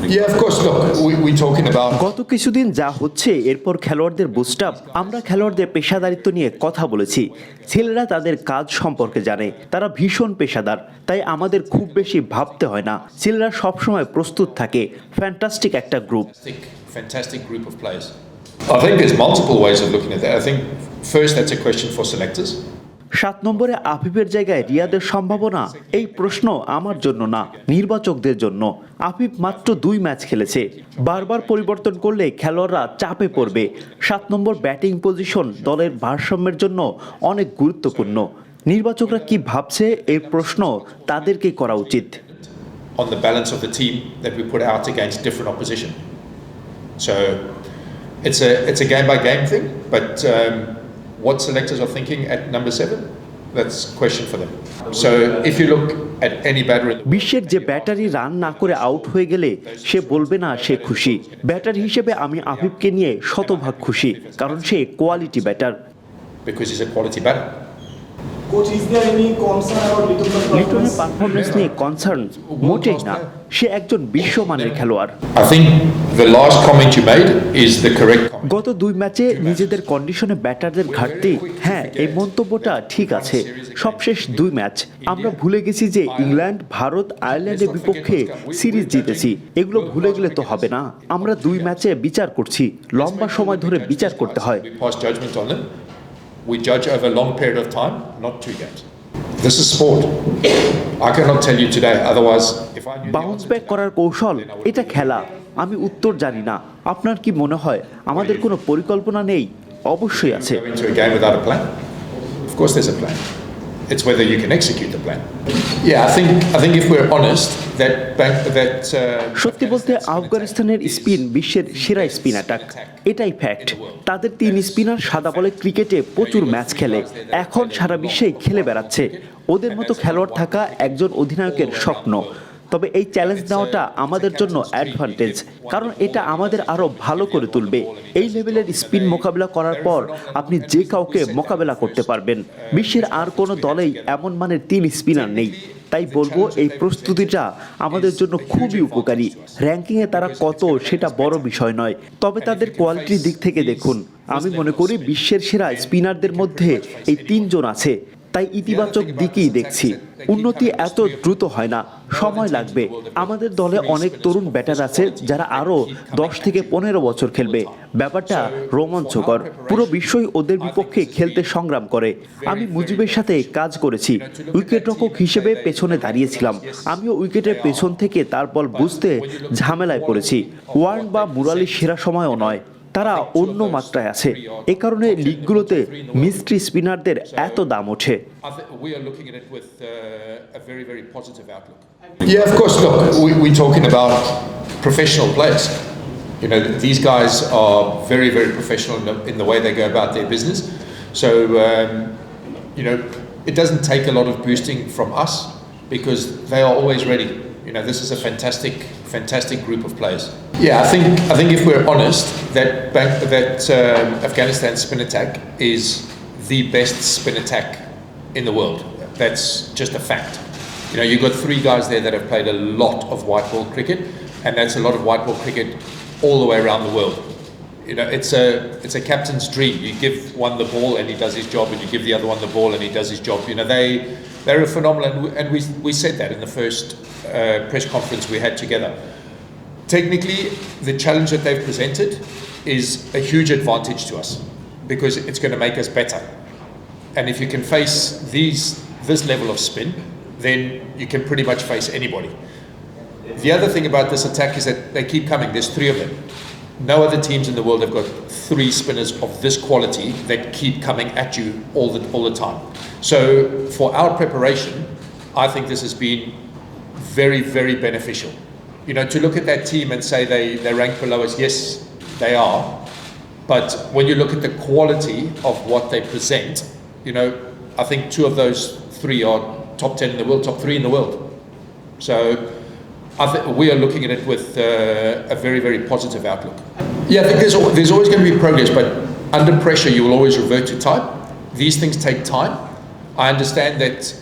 Yeah, of course. Look, we're talking about. গত কিছুদিন যা হচ্ছে এরপর খেলোয়াড়দের বুস্ট আপ, আমরা খেলোয়াড়দের পেশাদারিত্ব নিয়ে কথা বলেছি। ছেলেরা তাদের কাজ সম্পর্কে জানে, তারা ভীষণ পেশাদার, তাই আমাদের খুব বেশি ভাবতে হয় না। ছেলেরা সবসময় প্রস্তুত থাকে। ফ্যান্টাস্টিক একটা group. Fantastic group of players. I think there's multiple ways of looking at that. I think first that's a question for selectors. 7 নম্বরে আফিফের জায়গায় রিয়াদের সম্ভাবনা, এই প্রশ্ন আমার জন্য না, নির্বাচকদের জন্য। আফিফ মাত্র 2 ম্যাচ খেলেছে, বারবার পরিবর্তন করলে খেলোয়াড়রা চাপে পড়বে। 7 নম্বর ব্যাটিং পজিশন দলের ভারসাম্যের জন্য অনেক গুরুত্বপূর্ণ। নির্বাচকরা কি ভাবছে এই প্রশ্ন তাদেরকেই করা উচিত। On the balance of the team that we put out against different opposition. So it's a game by game thing, but what selectors are thinking at number 7, that's a question for them. So if you look at any batter in the বিশ্বের যে battery run না করে out হয়ে গেলে সে বলবে না সে খুশি। Batter হিসেবে আমি আফিফকে নিয়ে শতভাগ খুশি, কারণ সে quality batter. because he's a quality batter. Coach, is there any concern about লিটনের পারফরমেন্স নিয়ে কনসার্ন মোটেই না, সে একজন বিশ্বমানের খেলোয়াড়। I think the last comment you made is the correct comment. গত 2 ম্যাচে নিজেদের কন্ডিশনে ব্যাটারদের ঘাটতি, হ্যাঁ এই মন্তব্যটা ঠিক আছে। সবশেষ 2 ম্যাচ আমরা ভুলে গেছি যে ইংল্যান্ড, ভারত, আয়ারল্যান্ডের বিপক্ষে সিরিজ জিতেছি। এগুলো ভুলে গেলে তো হবে না। আমরা 2 ম্যাচে বিচার করছি, লম্বা সময় ধরে বিচার করতে হয়। We pass judgment on them. We judge over a long period of time, not 2 games. This is sport. I cannot tell you today, otherwise if I knew bounce back করার কৌশল, এটা খেলা। আমি উত্তর জানি না। আপনার কি মনে হয় আমাদের কোনো পরিকল্পনা নেই? অবশ্যই আছে। go into a game without a plan. Of course there's a plan. It's whether you can execute the plan. Yeah, I think if we're honest that সত্যি বলতে আফগানিস্তানের স্পিন বিশ্বের সেরা স্পিন অ্যাটাক, এটাই ফ্যাক্ট। তাদের 3 স্পিনার সাদা বলে ক্রিকেটে প্রচুর ম্যাচ খেলে, এখন সারা বিশ্বেই খেলে বেড়াচ্ছে। ওদের মতো খেলোয়াড় থাকা একজন অধিনায়কের স্বপ্ন। তবে এই চ্যালেঞ্জ নেওয়াটা আমাদের জন্য অ্যাডভান্টেজ, কারণ এটা আমাদের আরো ভালো করে তুলবে। এই লেভেলের স্পিন মোকাবেলা করার পর আপনি যে কাউকে মোকাবেলা করতে পারবেন। বিশ্বের আর কোনো দলেই এমন মানের 3 স্পিনার নেই। তাই বলবো এই প্রস্তুতিটা আমাদের জন্য খুবই উপকারী। র্যাঙ্কিংয়ে তারা কত সেটা বড় বিষয় নয়, তবে তাদের কোয়ালিটির দিক থেকে দেখুন। আমি মনে করি বিশ্বের সেরা স্পিনারদের মধ্যে এই 3 জন আছে, তাই ইতিবাচক দিকেই দেখছি। উন্নতি এত দ্রুত হয় না, সময় লাগবে। আমাদের দলে অনেক তরুণ ব্যাটার আছে যারা আরো 10 থেকে 15 বছর খেলবে। ব্যাপারটা রোমাঞ্চকর, পুরো বিশ্বই ওদের বিপক্ষে খেলতে সংগ্রাম করে। আমি মুজিবের সাথে কাজ করেছি, উইকেট রক্ষক হিসেবে পেছনে দাঁড়িয়েছিলাম। আমিও উইকেটের পেছন থেকে তার বল বুঝতে ঝামেলায় পড়েছি। ওয়ার্ন বা মুরালির সেরা সময়ও নয়, তারা অন্য মাত্রায় আছে। এ কারণে লিগগুলোতে মিস্ট্রি স্পিনারদের এত দাম ওঠে। we are looking at it with a very, very positive outlook. Yeah, of course. Look, we're talking about professional players. You know, these guys are very, very professional in the way they go about their business. So, you know, it doesn't take a lot of boosting from us because they are always ready. You know, this is a fantastic group of players. Yeah, I think if we're honest, that Afghanistan spin attack is the best spin attack in the world. That's just a fact. You know, you've got 3 guys there that have played a lot of white ball cricket, and that's a lot of white ball cricket all the way around the world. You know, it's a captain's dream. You give one the ball and he does his job, and you give the other one the ball and he does his job. You know, they're a phenomenal, and we said that in the first press conference we had together. Technically, the challenge that they've presented is a huge advantage to us because it's going to make us better. And if you can face this level of spin, then you can pretty much face anybody. The other thing about this attack is that they keep coming. There's 3 of them. No other teams in the world have got 3 spinners of this quality that keep coming at you all the time. So for our preparation, I think this has been very, very beneficial. You know, to look at that team and say they rank below us, yes, they are. But when you look at the quality of what they present, you know, I think 2 of those 3 are top 10 in the world, top 3 in the world. So I think we are looking at it with a very, very positive outlook. Yeah, I think there's always going to be progress, but under pressure you will always revert to type. These things take time. I understand that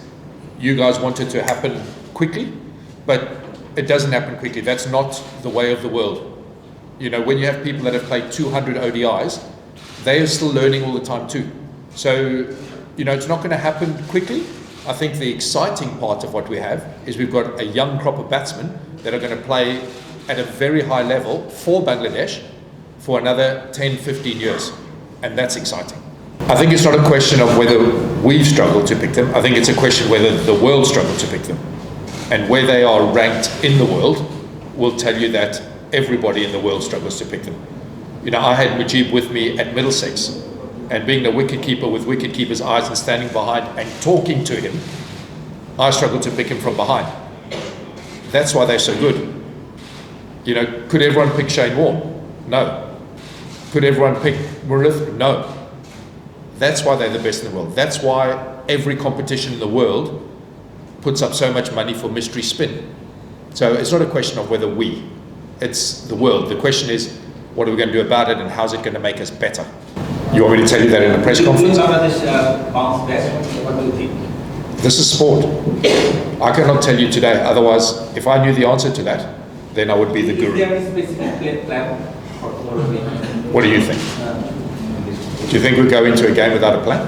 you guys want it to happen quickly, but it doesn't happen quickly. That's not the way of the world. You know, when you have people that have played 200 ODIs, they are still learning all the time too. So, you know, it's not going to happen quickly. I think the exciting part of what we have is we've got a young crop of batsmen that are going to play at a very high level for Bangladesh for another 10, 15 years. And that's exciting. I think it's not a question of whether we've struggled to pick them. I think it's a question whether the world struggled to pick them. And where they are ranked in the world will tell you that everybody in the world struggles to pick them. You know, I had Mujib with me at Middlesex, and being the wicketkeeper with wicketkeeper's eyes and standing behind and talking to him, I struggled to pick him from behind. That's why they're so good. You know, could everyone pick Shane Warne? No. Could everyone pick Murith? No. That's why they're the best in the world. That's why every competition in the world puts up so much money for mystery spin. So it's not a question of whether it's the world. The question is, what are we going to do about it and how's it going to make us better? You want me to tell you that in a press conference? Bounce back. What do you think? This is sport. I cannot tell you today. Otherwise, if I knew the answer to that, then I would be the guru. Is there any specific plan for tomorrow? What do you think? Do you think we go into a game without a plan?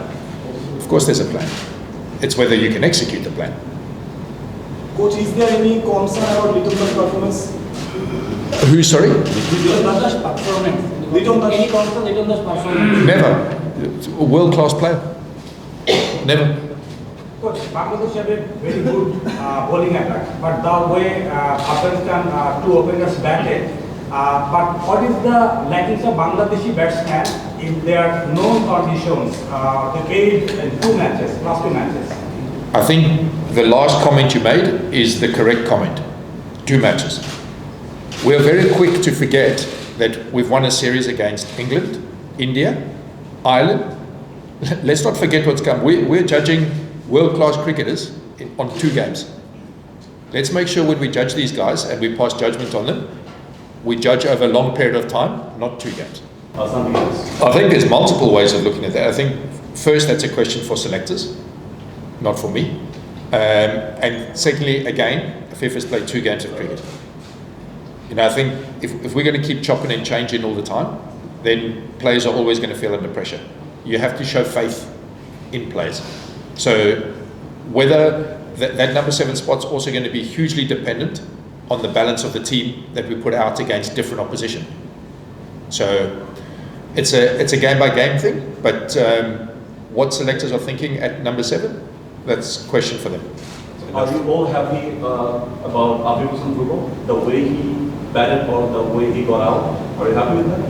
Of course there's a plan. It's whether you can execute the plan. Coach, is there any concern about Liton's performance? Who, sorry? Liton's performance. Any concern Liton's performance? Never. It's a world-class player. Never. Coach, Bangladesh have a very good bowling attack, but the way Afghanistan two openers batted, but what is the lackings of Bangladeshi batsmen in their known conditions to play in last two matches? I think the last comment you made is the correct comment. 2 matches. We are very quick to forget that we've won a series against England, India, Ireland. Let's not forget what's come. We're judging world-class cricketers on 2 games. Let's make sure when we judge these guys and we pass judgment on them, we judge over a long period of time, not 2 games. Something else. I think there's multiple ways of looking at that. I think first that's a question for selectors, not for me. And secondly, again, FIF has played 2 games of cricket. You know, I think if we're going to keep chopping and changing all the time, then players are always going to feel under pressure. You have to show faith in players. So whether that number 7 spot's also going to be hugely dependent on the balance of the team that we put out against different opposition. So it's a game by game thing, but what selectors are thinking at number 7, that's a question for them. Are you all happy about 𝐂𝐨𝐲𝐲𝐫𝐢𝐧𝐝, the way he batted or the way he got out? Are you happy with that?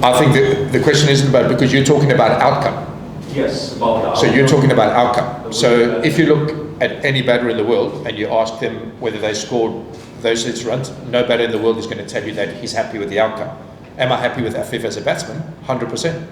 I think the question isn't about, because you're talking about outcome. Yes, about the So you're talking about outcome. So if you look at any batter in the world and you ask them whether they scored those 6 runs, no batter in the world is going to tell you that he's happy with the outcome. Am I happy with Afif as a batsman? 100%.